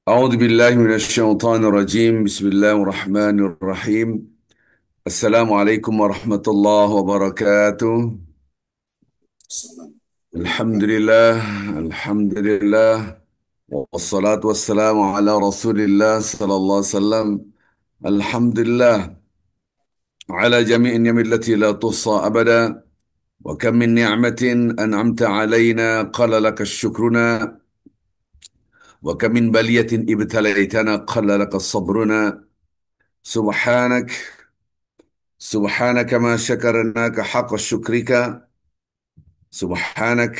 أعوذ بالله من الشيطان الرجيم بسم الله الرحمن الرحيم السلام عليكم ورحمة الله وبركاته. الحمد لله الحمد لله والصلاة والسلام على رسول الله صلى الله عليه وسلم. الحمد لله على جميع النعم التي لا تحصى أبدا، وكم من نعمة أنعمت علينا قل لك شكرنا، وكم من بلية ابتليتنا قل لك صبرنا. سبحانك سبحانك ما شكرناك حق شكرك. سبحانك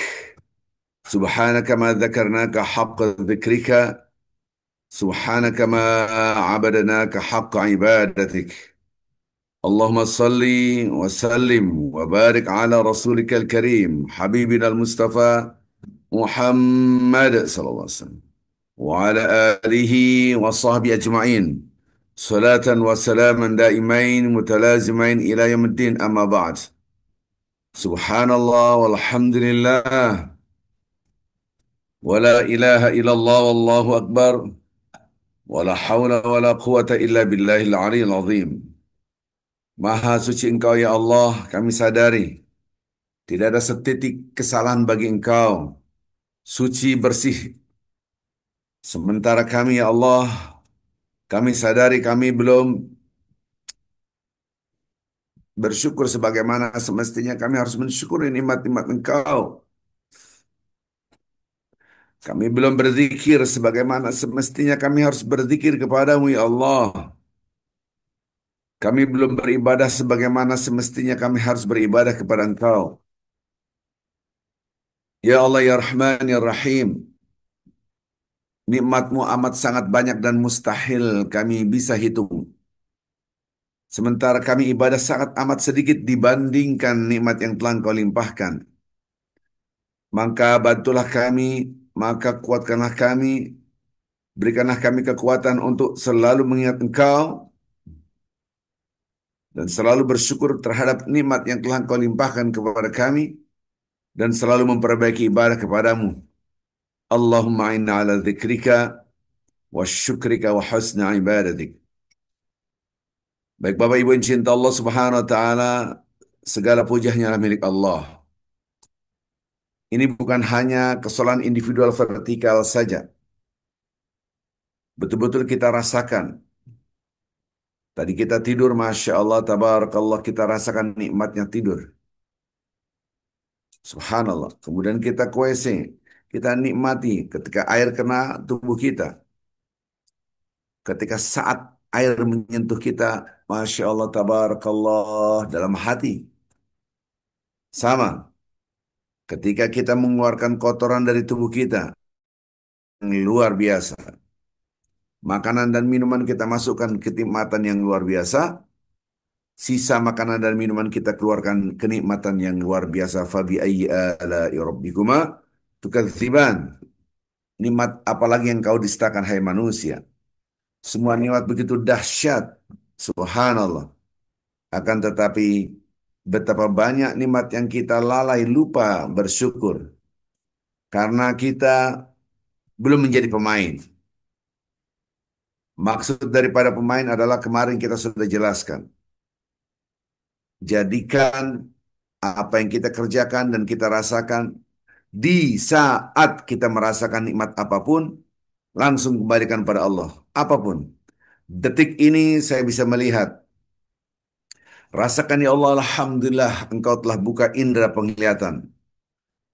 سبحانك ما ذكرناك حق ذكرك. سبحانك ما عبدناك حق عبادتك. اللهم صل وسلم وبارك على رسولك الكريم حبيبنا المصطفى محمد صلى الله عليه وسلم وعلى آله وصحبه أجمعين، صلاة وسلاما دائمين متلازمين إلى يوم الدين. أما بعد، سبحان الله والحمد لله ولا إله إلا الله والله أكبر ولا حول ولا قوة إلا بالله العلي العظيم. Maha suci Engkau ya Allah, kami sadari tidak ada setitik kesalahan bagi Engkau. Suci bersih. Sementara kami ya Allah, kami sadari kami belum bersyukur sebagaimana semestinya kami harus mensyukuri nikmat-nikmat Engkau. Kami belum berzikir sebagaimana semestinya kami harus berzikir kepadamu ya Allah. Kami belum beribadah sebagaimana semestinya kami harus beribadah kepada Engkau. Ya Allah ya Rahman ya Rahim, nikmat-Mu amat sangat banyak dan mustahil kami bisa hitung. Sementara kami ibadah sangat amat sedikit dibandingkan nikmat yang telah Engkau limpahkan. Maka bantulah kami, maka kuatkanlah kami, berikanlah kami kekuatan untuk selalu mengingat Engkau dan selalu bersyukur terhadap nikmat yang telah Engkau limpahkan kepada kami dan selalu memperbaiki ibadah kepadamu. Allahumma inna ala dzikrika wa syukrika wa husna ibadatik. Baik Bapak Ibu yang cinta Allah Subhanahu wa taala, segala puji hanyalah milik Allah. Ini bukan hanya kesalahan individual vertikal saja. Betul-betul kita rasakan. Tadi kita tidur, Masya Allah, Tabarakallah, kita rasakan nikmatnya tidur. Subhanallah. Kemudian kita ke WC, kita nikmati ketika air kena tubuh kita. Ketika saat air menyentuh kita, Masya Allah, Tabarakallah, dalam hati. Sama, ketika kita mengeluarkan kotoran dari tubuh kita, yang luar biasa. Makanan dan minuman kita masukkan kenikmatan yang luar biasa. Sisa makanan dan minuman kita keluarkan kenikmatan yang luar biasa. Fabi ayyi ala'i rabbikuma tukadziban. Nikmat apalagi yang kau dustakan hai manusia. Semua nikmat begitu dahsyat. Subhanallah. Akan tetapi betapa banyak nikmat yang kita lalai lupa bersyukur. Karena kita belum menjadi pemain. Maksud daripada pemain adalah kemarin kita sudah jelaskan. Jadikan apa yang kita kerjakan dan kita rasakan di saat kita merasakan nikmat apapun, langsung kembalikan pada Allah. Apapun. Detik ini saya bisa melihat. Rasakan ya Allah, Alhamdulillah Engkau telah buka indera penglihatan.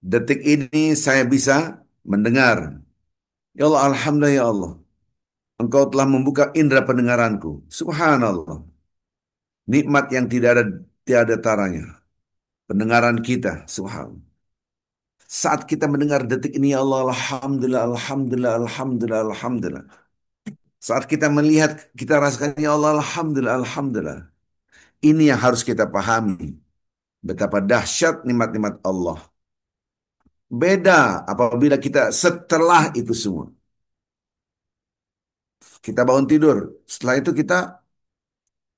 Detik ini saya bisa mendengar. Ya Allah, Alhamdulillah ya Allah. Engkau telah membuka indera pendengaranku. Subhanallah. Nikmat yang tidak ada tiada taranya. Pendengaran kita, subhanallah. Saat kita mendengar detik ini, ya Allah, Alhamdulillah, Alhamdulillah, Alhamdulillah, Alhamdulillah. Saat kita melihat, kita rasakan, ya Allah, Alhamdulillah, Alhamdulillah. Ini yang harus kita pahami. Betapa dahsyat nikmat-nikmat Allah. Beda apabila kita setelah itu semua. Kita bangun tidur. Setelah itu kita,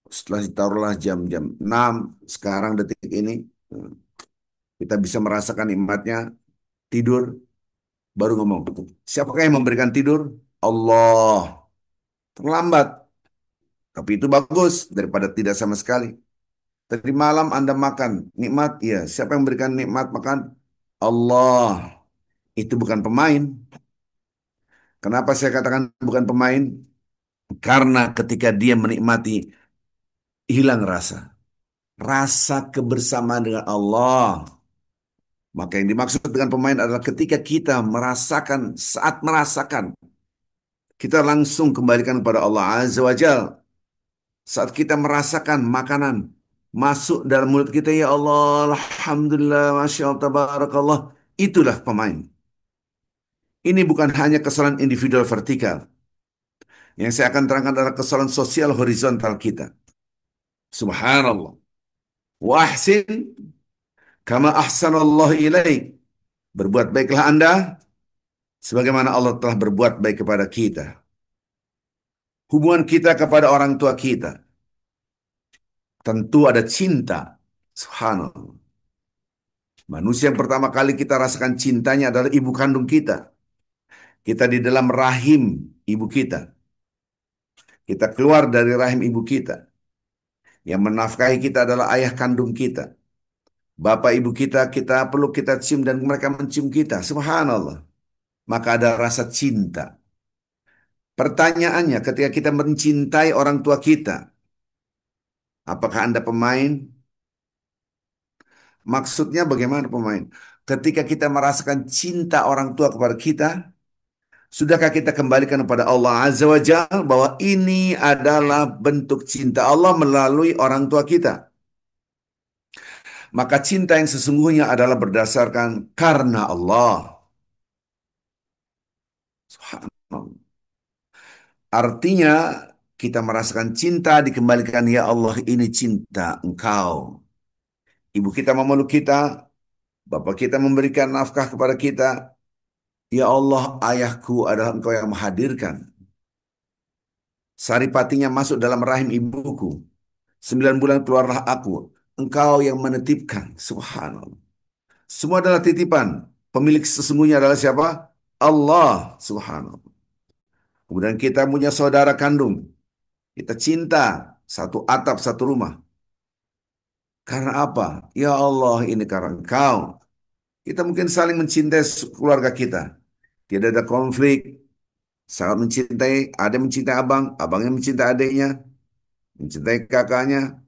setelah ditaruhlah jam-jam 6, sekarang detik ini. Kita bisa merasakan nikmatnya tidur, baru ngomong. Siapakah yang memberikan tidur? Allah. Terlambat, tapi itu bagus daripada tidak sama sekali. Tadi malam Anda makan, nikmat, ya. Siapa yang memberikan nikmat makan? Allah. Itu bukan pemain. Kenapa saya katakan bukan pemain? Karena ketika dia menikmati, hilang rasa. Rasa kebersamaan dengan Allah. Maka yang dimaksud dengan pemain adalah ketika kita merasakan, saat merasakan, kita langsung kembalikan kepada Allah Azza wa Jal. Saat kita merasakan makanan masuk dalam mulut kita, ya Allah, Alhamdulillah, Masya Allah, Tabarakallah. Itulah pemain. Ini bukan hanya kesalahan individual vertikal. Yang saya akan terangkan adalah kesalahan sosial horizontal kita. Subhanallah. Wa ahsin kama ahsanallahu ilaik. Berbuat baiklah Anda sebagaimana Allah telah berbuat baik kepada kita. Hubungan kita kepada orang tua kita tentu ada cinta. Subhanallah. Manusia yang pertama kali kita rasakan cintanya adalah ibu kandung kita. Kita di dalam rahim ibu kita. Kita keluar dari rahim ibu kita. Yang menafkahi kita adalah ayah kandung kita. Bapak ibu kita, kita peluk, kita cium, dan mereka mencium kita. Subhanallah. Maka ada rasa cinta. Pertanyaannya, ketika kita mencintai orang tua kita, apakah Anda pemain? Maksudnya bagaimana pemain? Ketika kita merasakan cinta orang tua kepada kita, sudahkah kita kembalikan kepada Allah Azza wa Jalla bahwa ini adalah bentuk cinta Allah melalui orang tua kita? Maka cinta yang sesungguhnya adalah berdasarkan karena Allah. Subhanallah. Artinya kita merasakan cinta dikembalikan, ya Allah, ini cinta Engkau. Ibu kita memeluk kita, bapak kita memberikan nafkah kepada kita. Ya Allah, ayahku adalah Engkau yang menghadirkan. Saripatinya masuk dalam rahim ibuku. 9 bulan keluarlah aku. Engkau yang menitipkan. Subhanallah. Semua adalah titipan. Pemilik sesungguhnya adalah siapa? Allah. Subhanallah. Kemudian kita punya saudara kandung. Kita cinta. Satu atap, satu rumah. Karena apa? Ya Allah, ini karena Engkau. Kita mungkin saling mencintai keluarga kita. Tidak ada konflik. Sangat mencintai. Ada yang mencintai abang. Abangnya mencintai adiknya. Mencintai kakaknya.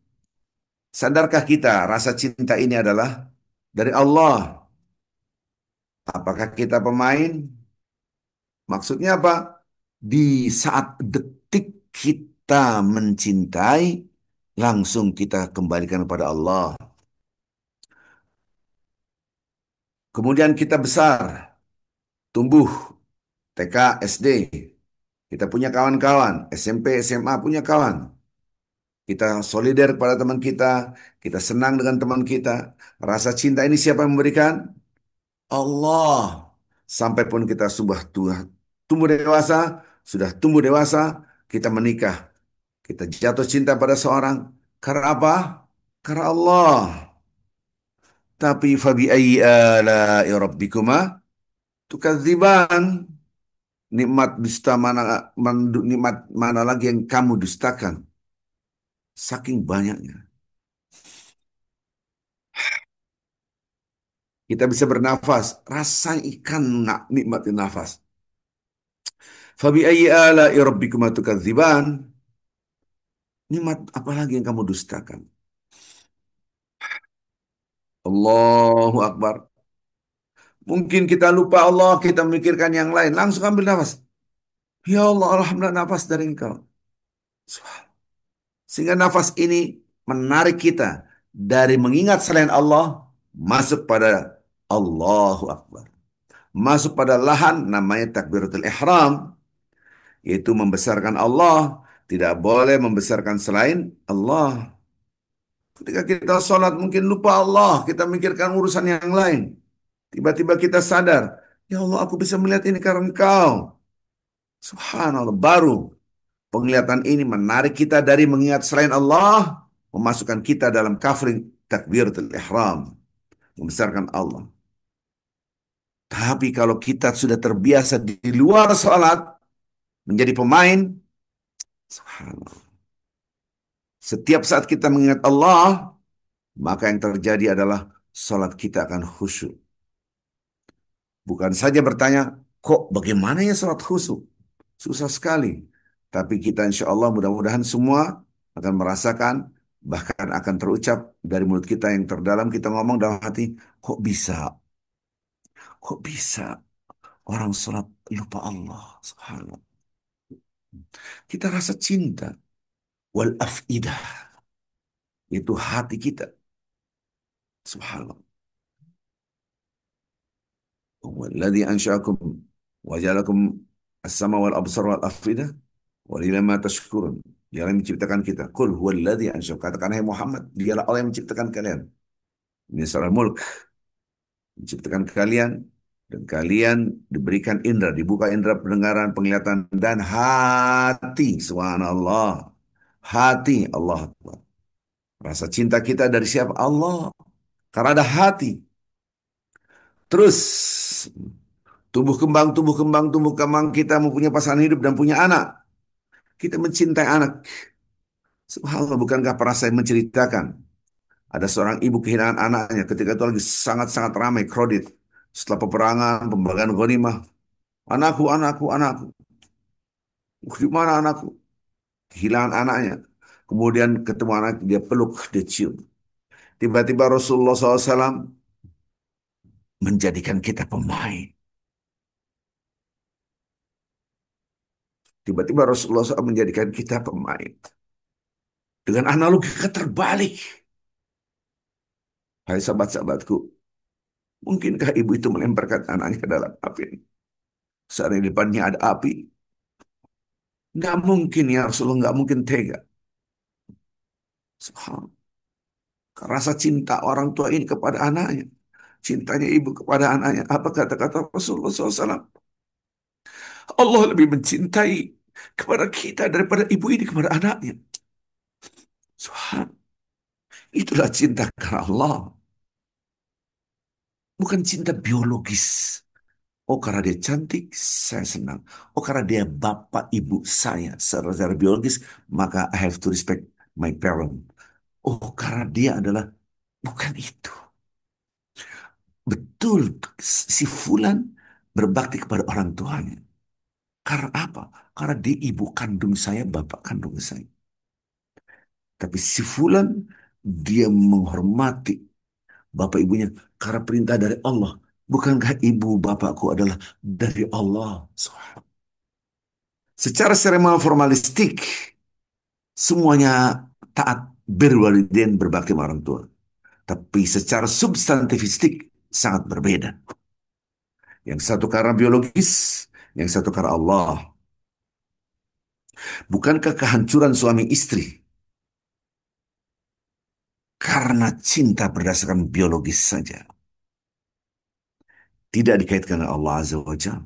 Sadarkah kita rasa cinta ini adalah dari Allah? Apakah kita pemain? Maksudnya apa? Di saat detik kita mencintai, langsung kita kembalikan kepada Allah. Kemudian kita besar, tumbuh, TK, SD. Kita punya kawan-kawan, SMP, SMA punya kawan. Kita solider kepada teman kita senang dengan teman kita. Rasa cinta ini siapa yang memberikan? Allah. Sampai pun kita sudah tumbuh dewasa, kita menikah. Kita jatuh cinta pada seorang. Karena apa? Karena Allah. Tapi fabi ayyi ala'i rabbikuma tukadziban. Nikmat mana lagi yang kamu dustakan? Saking banyaknya. Kita bisa bernafas. Rasa ikan nggak nikmatin nafas. Fabi ayyi ala'i rabbikuma tukadziban. Nikmat apa lagi yang kamu dustakan? Allahu Akbar. Mungkin kita lupa Allah, kita memikirkan yang lain. Langsung ambil nafas. Ya Allah, Alhamdulillah nafas dari Engkau. Sehingga nafas ini menarik kita dari mengingat selain Allah, masuk pada Allahu Akbar. Masuk pada lahan namanya takbiratul ihram, yaitu membesarkan Allah. Tidak boleh membesarkan selain Allah. Ketika kita sholat mungkin lupa Allah, kita mikirkan urusan yang lain. Tiba-tiba kita sadar, ya Allah, aku bisa melihat ini karena Engkau. Subhanallah, baru penglihatan ini menarik kita dari mengingat selain Allah, memasukkan kita dalam kafring takbiratul ihram. membesarkan Allah. Tapi kalau kita sudah terbiasa di luar salat menjadi pemain, subhanallah. Setiap saat kita mengingat Allah, maka yang terjadi adalah salat kita akan khusyuk. Bukan saja bertanya, kok bagaimana ya salat khusyuk? Susah sekali. Tapi kita insya Allah mudah-mudahan semua akan merasakan, bahkan akan terucap dari mulut kita yang terdalam, kita ngomong dalam hati, kok bisa? Kok bisa orang salat lupa Allah? Subhanallah. Kita rasa cinta. Wal afidah. Itu hati kita. Subhanallah. Walladzi ansha'akum wa ja'alakum as-sama wal absar wal afidah wa ila ma tashkurun. Dia yang menciptakan kita. Qul huwallazi ansha'akum. Katakan hai Muhammad, dialah Allah yang menciptakan kalian. Ini surah Mulk. Menciptakan kalian dan kalian diberikan indera, dibuka indera pendengaran, penglihatan dan hati. Subhanallah. Hati Allah Akbar. Rasa cinta kita dari siapa? Allah. Karena ada hati. Terus tumbuh kembang, tumbuh kembang kita mempunyai pasangan hidup dan punya anak. Kita mencintai anak. Subhanallah, bukankah pernah saya menceritakan ada seorang ibu kehilangan anaknya ketika itu lagi sangat-sangat ramai, crowded. Setelah peperangan, pembagian ghanimah. Anakku, anakku, anakku. Di mana anakku? Kehilangan anaknya. Kemudian ketemu anak, dia peluk, dia cium. Tiba-tiba Rasulullah SAW menjadikan kita pemain. Tiba-tiba Rasulullah SAW menjadikan kita pemain. Dengan analogi terbalik. Hai sahabat-sahabatku, mungkinkah ibu itu melemparkan anaknya ke dalam api? Saat di depannya ada api. Nggak mungkin ya Rasulullah, nggak mungkin tega. Subhanallah. Rasa cinta orang tua ini kepada anaknya. Cintanya ibu kepada anaknya. Apa kata-kata Rasulullah SAW? Allah lebih mencintai kepada kita daripada ibu ini kepada anaknya. Subhanallah. Itulah cinta karena Allah. Bukan cinta biologis. Oh, karena dia cantik, saya senang. Oh, karena dia bapak ibu saya secara biologis, maka I have to respect my parent. Oh, karena dia adalah, bukan itu. Betul, si Fulan berbakti kepada orang tuanya. Karena apa? Karena dia ibu kandung saya, bapak kandung saya. Tapi si Fulan, dia menghormati bapak ibunya karena perintah dari Allah. Bukankah ibu bapakku adalah dari Allah? Secara seremal formalistik, semuanya taat berwalidain berbakti sama orang tua. Tapi secara substantifistik sangat berbeda. Yang satu karena biologis, yang satu karena Allah. Bukankah kehancuran suami istri karena cinta berdasarkan biologis saja? Tidak dikaitkan dengan Allah Azza wa Jalla.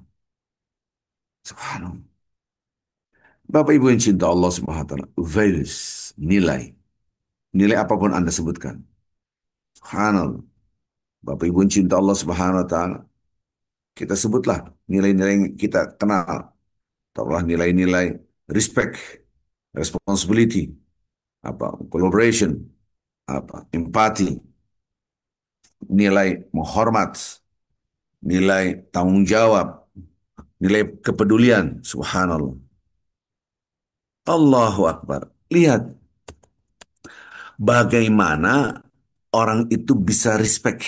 Subhanallah. Bapak Ibu yang cinta Allah Subhanahu wa taala, values, nilai. Nilai apapun Anda sebutkan. Subhanallah. Bapak Ibu yang cinta Allah Subhanahu wa taala, kita sebutlah nilai-nilai yang kita kenal. Taruhlah nilai-nilai respect, responsibility, collaboration, empati, nilai menghormat, nilai tanggung jawab, nilai kepedulian. Subhanallah. Allahu Akbar. Lihat bagaimana orang itu bisa respect.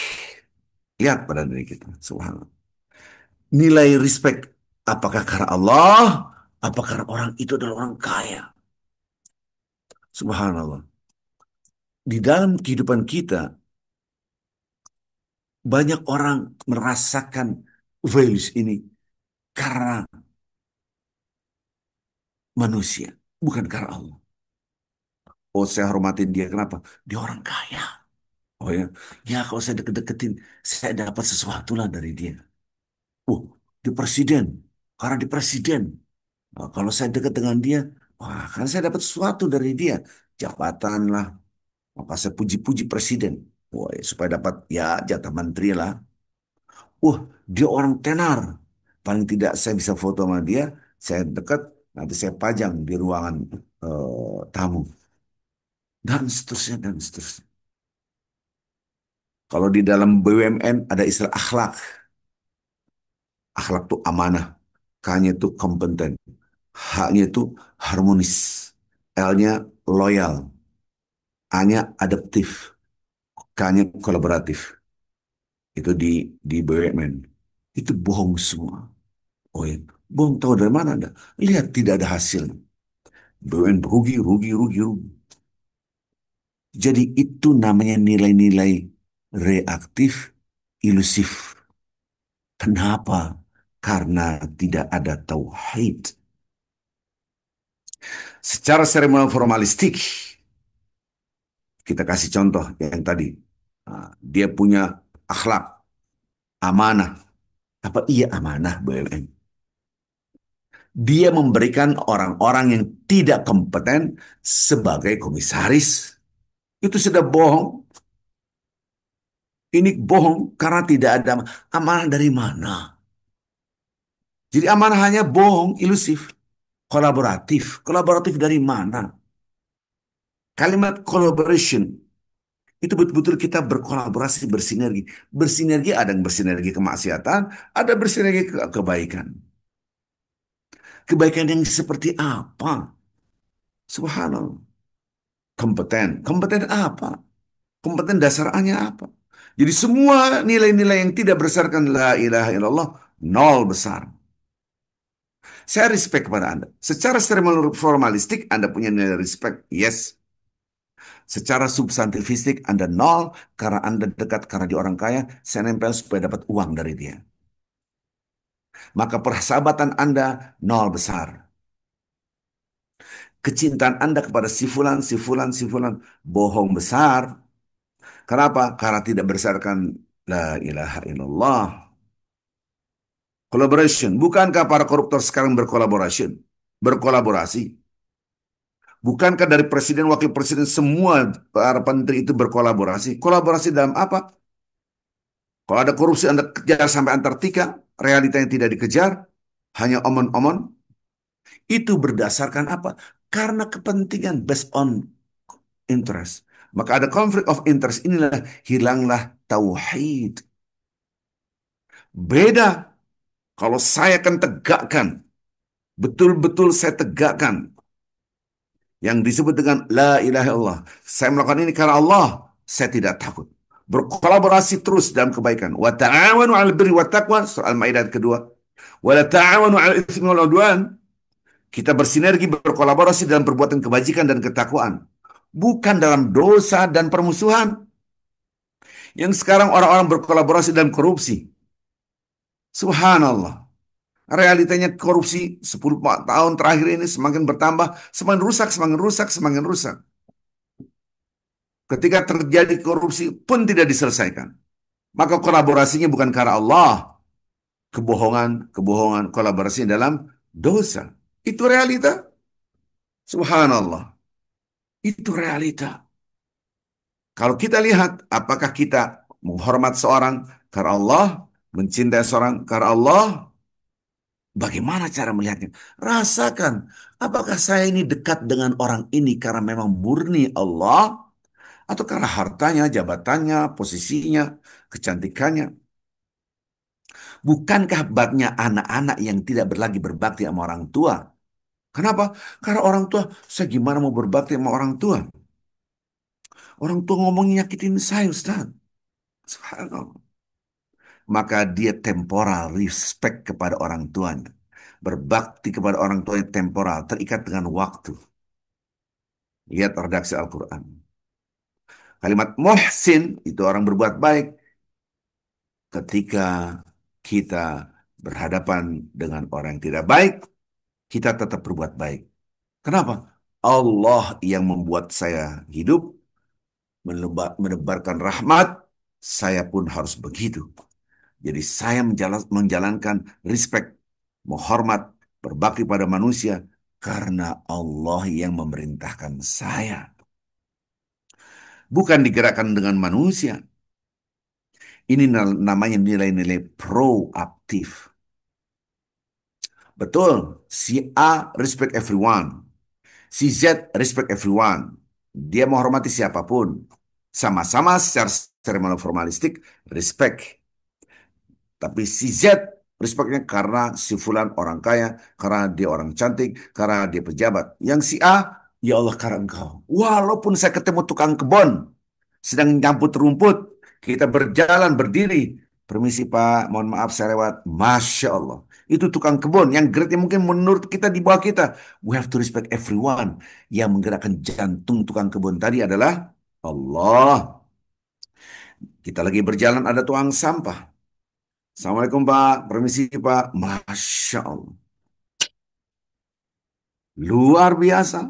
Lihat pada diri kita. Subhanallah. Nilai respect. Apakah karena Allah? Apakah karena orang itu adalah orang kaya? Subhanallah. Di dalam kehidupan kita, banyak orang merasakan values ini karena manusia, bukan karena Allah. Oh, saya hormatin dia. Kenapa? Dia orang kaya. Oh ya, ya kalau saya deket-deketin, saya dapat sesuatu lah dari dia. Oh, dia presiden. Karena dia presiden. Nah, kalau saya dekat dengan dia, wah, kan saya dapat sesuatu dari dia. Jabatan lah. Maka saya puji-puji presiden. Wah, ya, supaya dapat ya jatah menteri lah. Wah, dia orang tenar. Paling tidak saya bisa foto sama dia, saya dekat, nanti saya pajang di ruangan tamu. Dan seterusnya, dan seterusnya. Kalau di dalam BUMN ada istilah akhlak. Akhlak itu amanah. K-nya itu kompeten. H-nya itu harmonis. L-nya loyal. A-nya adaptif. K-nya kolaboratif. Itu di BUMN. Itu bohong semua. Oh ya, bohong tahu dari mana Anda? Lihat tidak ada hasil. BUMN rugi, rugi, rugi, rugi. Jadi itu namanya nilai-nilai reaktif, ilusif. Kenapa? Karena tidak ada tauhid. Secara seremonial formalistik, kita kasih contoh yang tadi. Dia punya akhlak, amanah. Apa iya amanah BUMN? Dia memberikan orang-orang yang tidak kompeten sebagai komisaris. Itu sudah bohong. Ini bohong karena tidak ada amanah dari mana. Jadi amanah hanya bohong, ilusif. Kolaboratif. Kolaboratif dari mana? Kalimat collaboration itu betul-betul kita berkolaborasi, bersinergi. Bersinergi ada yang bersinergi kemaksiatan, ada bersinergi kebaikan. Kebaikan yang seperti apa? Subhanallah. Kompeten. Kompeten apa? Kompeten dasarnya apa? Jadi semua nilai-nilai yang tidak berdasarkan la ilaha illallah, nol besar. Saya respect kepada Anda. Secara seremonial formalistik, Anda punya nilai respect. Yes. Secara substantifistik, Anda nol karena Anda dekat karena dia orang kaya. Saya nempel supaya dapat uang dari dia. Maka persahabatan Anda nol besar. Kecintaan Anda kepada si fulan, si fulan, si fulan, bohong besar. Kenapa? Karena tidak berdasarkan la ilaha illallah. Collaboration. Bukankah para koruptor sekarang berkolaborasi? Bukankah dari presiden, wakil presiden, semua para menteri itu berkolaborasi? Kolaborasi dalam apa? Kalau ada korupsi Anda kejar sampai Antartika, realita yang tidak dikejar, hanya omon-omon, itu berdasarkan apa? Karena kepentingan based on interest. Maka ada konflik of interest, inilah hilanglah tauhid. Beda kalau saya akan tegakkan, betul-betul saya tegakkan yang disebut dengan la ilaha illallah. Saya melakukan ini karena Allah, saya tidak takut. Berkolaborasi terus dalam kebaikan. Wa ta'awanu 'alal birri wat taqwa, surah Al-Maidah kedua. Wa la ta'awanu 'alal itsmi wal 'udwan. Kita bersinergi, berkolaborasi dalam perbuatan kebajikan dan ketakwaan. Bukan dalam dosa dan permusuhan. Yang sekarang orang-orang berkolaborasi dalam korupsi. Subhanallah. Realitanya korupsi 10 tahun terakhir ini semakin bertambah, semakin rusak, semakin rusak, semakin rusak. Ketika terjadi korupsi pun tidak diselesaikan. Maka kolaborasinya bukan karena Allah. Kebohongan, kebohongan, kolaborasi dalam dosa. Itu realita. Subhanallah. Itu realita. Kalau kita lihat, apakah kita menghormat seorang karena Allah, mencintai seorang karena Allah, bagaimana cara melihatnya? Rasakan, apakah saya ini dekat dengan orang ini karena memang murni Allah, atau karena hartanya, jabatannya, posisinya, kecantikannya? Bukankah babnya anak-anak yang tidak lagi berbakti sama orang tua? Kenapa? Karena orang tua, saya gimana mau berbakti sama orang tua? Orang tua ngomongnya nyakitin saya, Ustaz. Subhanallah. Maka dia temporal, respect kepada orang tuanya. Berbakti kepada orang tuanya temporal, terikat dengan waktu. Lihat redaksi Al-Quran. Kalimat muhsin, itu orang berbuat baik. Ketika kita berhadapan dengan orang yang tidak baik, kita tetap berbuat baik. Kenapa? Allah yang membuat saya hidup, menebarkan rahmat, saya pun harus begitu. Jadi saya menjalankan respect, menghormat, berbakti pada manusia karena Allah yang memerintahkan saya. bukan digerakkan dengan manusia. Ini namanya nilai-nilai proaktif. Betul, si A respect everyone, si Z respect everyone. Dia menghormati siapapun. Sama-sama secara formalistik respect. Tapi si Z respectnya karena si Fulan orang kaya, karena dia orang cantik, karena dia pejabat. Yang si A, ya Allah karena engkau. Walaupun saya ketemu tukang kebun, sedang nyamput rumput, kita berjalan berdiri. Permisi Pak, mohon maaf saya lewat. Masya Allah. Itu tukang kebun yang grade mungkin menurut kita di bawah kita. We have to respect everyone. Yang menggerakkan jantung tukang kebun tadi adalah Allah. Kita lagi berjalan ada tukang sampah. Assalamualaikum Pak, permisi Pak. Masya Allah. Luar biasa.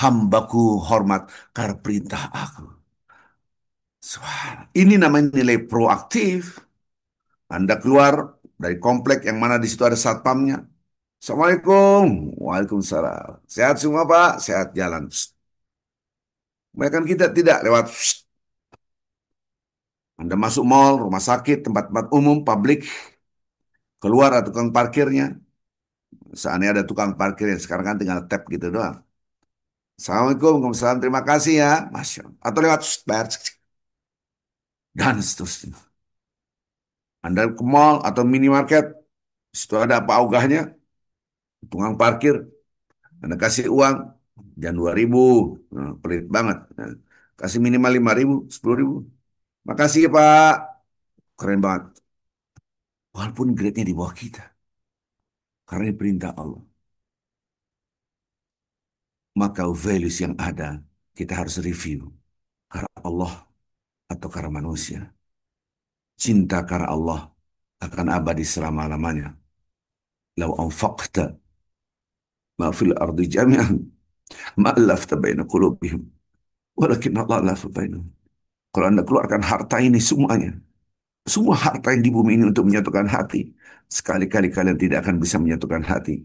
Hambaku hormat karena perintah aku. Ini namanya nilai proaktif. Anda keluar dari komplek yang mana di situ ada satpamnya. Assalamualaikum. Waalaikumsalam. Sehat semua Pak? Sehat jalan. Psst. Mereka kita tidak lewat. Psst. Anda masuk mall, rumah sakit, tempat-tempat umum, publik. Keluar ada tukang parkirnya. Seandainya ada tukang parkir yang sekarang kan tinggal tap gitu doang. Assalamualaikum, Waalaikumsalam, terima kasih ya. Masya Allah. Atau lewat bayar, dan seterusnya. Anda ke mall atau minimarket, situ ada apa augahnya, tukang parkir, Anda kasih uang, jangan 2.000, nah, pelit banget. Nah, kasih minimal 5.000, 10.000. Makasih ya Pak, keren banget. Walaupun grade-nya di bawah kita, karena ini perintah Allah. Maka values yang ada, kita harus review. Karena Allah atau karena manusia. Cinta karena Allah akan abadi selama-lamanya. Lau anfaqta ma fil ardi jami'an ma allafta baina qulubihim walakin Allah allafa bainahum. Kalau Anda keluarkan harta ini semuanya, semua harta yang di bumi ini untuk menyatukan hati, sekali-kali kalian tidak akan bisa menyatukan hati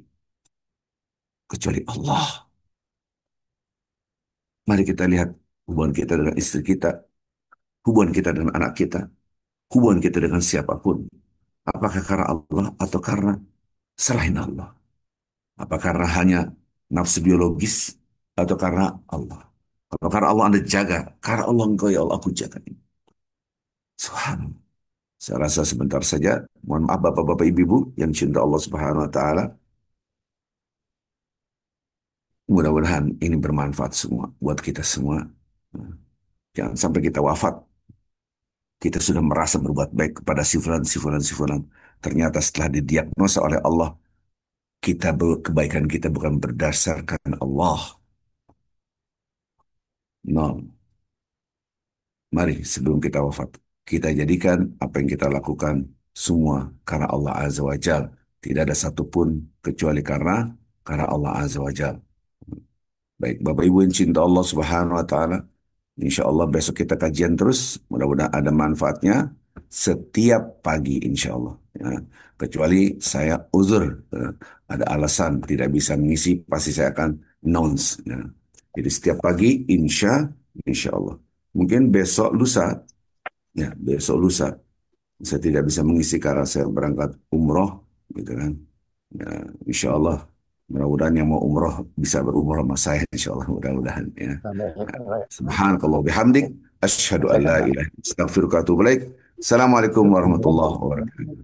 kecuali Allah. Mari kita lihat hubungan kita dengan istri kita, hubungan kita dengan anak kita, hubungan kita dengan siapapun. Apakah karena Allah atau karena selain Allah? Apa karena hanya nafsu biologis atau karena Allah? Kalau karena Allah Anda jaga, karena Allah engkau ya Allah aku jaga ini. Subhanallah. Saya rasa sebentar saja. Mohon maaf Bapak-Bapak Ibu-Ibu yang cinta Allah Subhanahu wa taala. Mudah-mudahan ini bermanfaat semua buat kita semua. Jangan sampai kita wafat, kita sudah merasa berbuat baik kepada si fulan, si fulan, si fulan. Ternyata setelah didiagnosa oleh Allah, kebaikan kita bukan berdasarkan Allah. No. Mari sebelum kita wafat, kita jadikan apa yang kita lakukan semua karena Allah Azza wa Jal. Tidak ada satupun kecuali karena Allah Azza wa Jal. Baik, Bapak Ibu yang cinta Allah Subhanahu wa taala, insya Allah besok kita kajian terus. Mudah-mudahan ada manfaatnya setiap pagi insya Allah. Ya. Kecuali saya uzur, ada alasan tidak bisa mengisi, pasti saya akan announce. Ya. Jadi setiap pagi insya Allah. Mungkin besok lusa, ya besok lusa saya tidak bisa mengisi karena saya berangkat umroh, gitu kan. Ya, insya Allah mudah-mudahan yang mau umroh bisa berumroh sama saya insya Allah mudah-mudahan ya. Subhanakallah bihamdik asyhadu an la ilaha illa anta astaghfiruka wa atubu ilaik. Assalamualaikum warahmatullahi wabarakatuh.